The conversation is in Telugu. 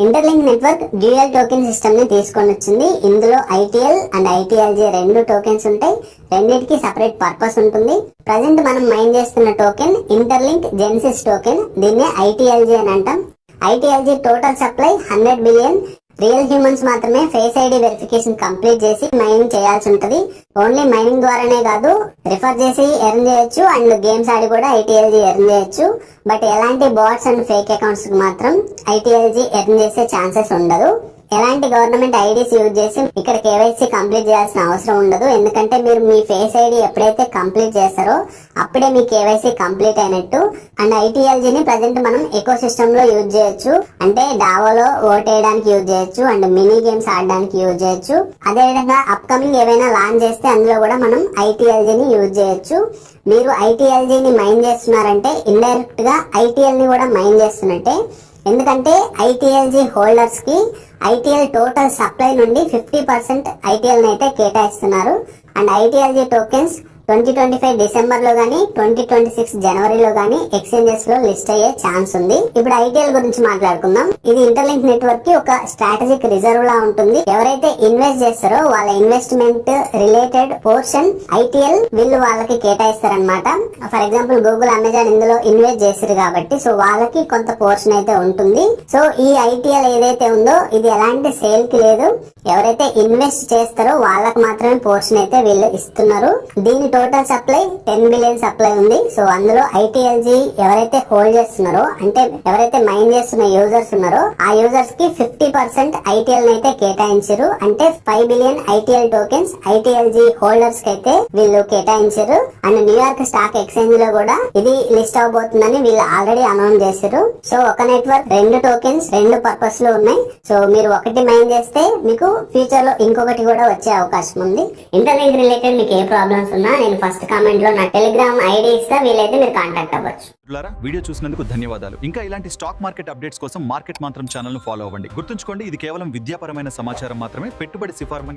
Interlink network dual token system ని తీసుకొని వచ్చింది. ఇందులో ఐటీఎల్ అండ్ ఐటీఎల్జే రెండు టోకెన్స్ ఉంటాయి. రెండింటికి సెపరేట్ పర్పస్ ఉంటుంది. ప్రజెంట్ మనం మైన్ చేస్తున్న టోకెన్ ఇంటర్లింక్ జెన్సిస్ టోకెన్. దీన్నే ఐటీఎల్జే అని అంటాం. ITLG total supply 100 billion. Real humans మాత్రమే ఫేస్ ఐడి వెరిఫికేషన్ కంప్లీట్ చేసి మైనింగ్ చేయాల్సి ఉంటది. ఓన్లీ మైనింగ్ ద్వారానే కాదు, రిఫర్ చేసి ఎర్న్ చేయొచ్చు అండ్ గేమ్స్ ఆడి కూడా ఐటీఎల్జీ ఎర్న్ చేయొచ్చు. బట్ ఎలాంటి బాట్స్ అండ్ ఫేక్ అకౌంట్స్ కి మాత్రం ఐటీఎల్జీ ఎర్న్ చేసే ఛాన్సెస్ ఉండదు. ఎలాంటి గవర్నమెంట్ ఐడీస్ యూజ్ చేసి ఇక్కడ కేవైసీ కంప్లీట్ చేయాల్సిన అవసరం ఉండదు. ఎందుకంటే మీరు మీ ఫేస్ ఐడి ఎప్పుడైతే కంప్లీట్ చేస్తారో అప్పుడే మీ కేవైసీ కంప్లీట్ అయినట్టు. అండ్ ఐటీఎల్జీని ప్రజెంట్ మనం ఎకో సిస్టమ్ లో యూజ్ చేయొచ్చు. అంటే డావోలో ఓట్ వేయడానికి యూజ్ చేయొచ్చు అండ్ మినీ గేమ్స్ ఆడడానికి యూజ్ చేయొచ్చు. అదే విధంగా అప్కమింగ్ ఏవైనా లాంచ్ చేస్తే అందులో కూడా మనం ఐటీఎల్జీని యూజ్ చేయొచ్చు. మీరు ఐటీఎల్జీని మైన్ చేస్తున్నారంటే ఇండైరెక్ట్ గా ఐటీఎల్ ని కూడా మైన్ చేస్తున్నట్టే. ఎందుకంటే ఐటీఎల్జీ హోల్డర్స్ కి ఐటీఎల్ టోటల్ సప్లై నుండి 50% ఐటీఎల్ అయితే కేటాయిస్తున్నారు. అండ్ ఐటీఎల్జీ టోకెన్స్ 2025 డిసెంబర్ లో గానీ 2026 జనవరిలో గానీ ఎక్స్చేంజెస్ లో లిస్ట్ అయ్యే ఛాన్స్ ఉంది. ఇప్పుడు ఐటీఎల్ గురించి మాట్లాడుకుందాం. ఇది ఇంటర్లింక్ నెట్వర్క్ కి ఒక స్ట్రాటజిక్ రిజర్వ్ లా ఉంటుంది. ఎవరైతే ఇన్వెస్ట్ చేస్తారో వాళ్ళ ఇన్వెస్ట్మెంట్ రిలేటెడ్ పోర్షన్ ఐటీఎల్ వీళ్ళు వాళ్ళకి కేటాయిస్తారనమాట. ఫర్ ఎగ్జాంపుల్ గూగుల్, అమెజాన్ ఇందులో ఇన్వెస్ట్ చేశారు కాబట్టి సో వాళ్ళకి కొంత పోర్షన్ అయితే ఉంటుంది. సో ఈ ఐటీఎల్ ఏదైతే ఉందో ఇది ఎలాంటి సేల్ కి లేదు. ఎవరైతే ఇన్వెస్ట్ చేస్తారో వాళ్ళకి మాత్రమే పోర్షన్ అయితే వీళ్ళు ఇస్తున్నారు. దీని టోటల్ సప్లై 10 బిలియన్ సప్లై ఉంది. సో అందులో ఐటీఎల్జీ ఎవరైతే హోల్డ్ చేస్తున్నారో అంటే ఎవరైతే మైన్ చేస్తున్న యూజర్స్ ఉన్నారో ఆ యూజర్స్ కి 50% ఐటీఎల్ అయితే కేటాయించారు. అంటే 5 billion ITL tokens ITLG holders కి అయితే వీళ్ళు కేటాయించారు. అండ్ న్యూయార్క్ స్టాక్ ఎక్స్చేంజ్ లో కూడా ఇది లిస్ట్ అవబోతుందని వీళ్ళు ఆల్రెడీ అనౌన్స్ చేశారు. సో ఒక నెట్వర్క్ రెండు టోకెన్స్ రెండు పర్పస్ లో ఉన్నాయి. సో మీరు ఒకటి మైన్ చేస్తే మీకు ఫ్యూచర్ లో ఇంకొకటి కూడా వచ్చే అవకాశం ఉంది. ఇంటర్లింక్ రిలేటెడ్ మీకు ఏ ప్రాబ్లమ్స్ ఉన్నా నేను ఫస్ట్ కామెంట్ లో నా టెలిగ్రామ్ ఐడి ఇస్తా, వీలైతే మీరు కాంటాక్ట్ అవ్వచ్చు. వీడియో చూసినందుకు ధన్యవాదాలు. ఇంకా ఇలాంటి స్టాక్ మార్కెట్ అప్డేట్స్ కోసం మార్కెట్ మంత్రం ఛానల్ ను ఫాలో అవ్వండి. గుర్తుంచుకోండి, ఇది కేవలం విద్యాపరమైన సమాచారం మాత్రమే. పెట్టుబడి సిఫారసు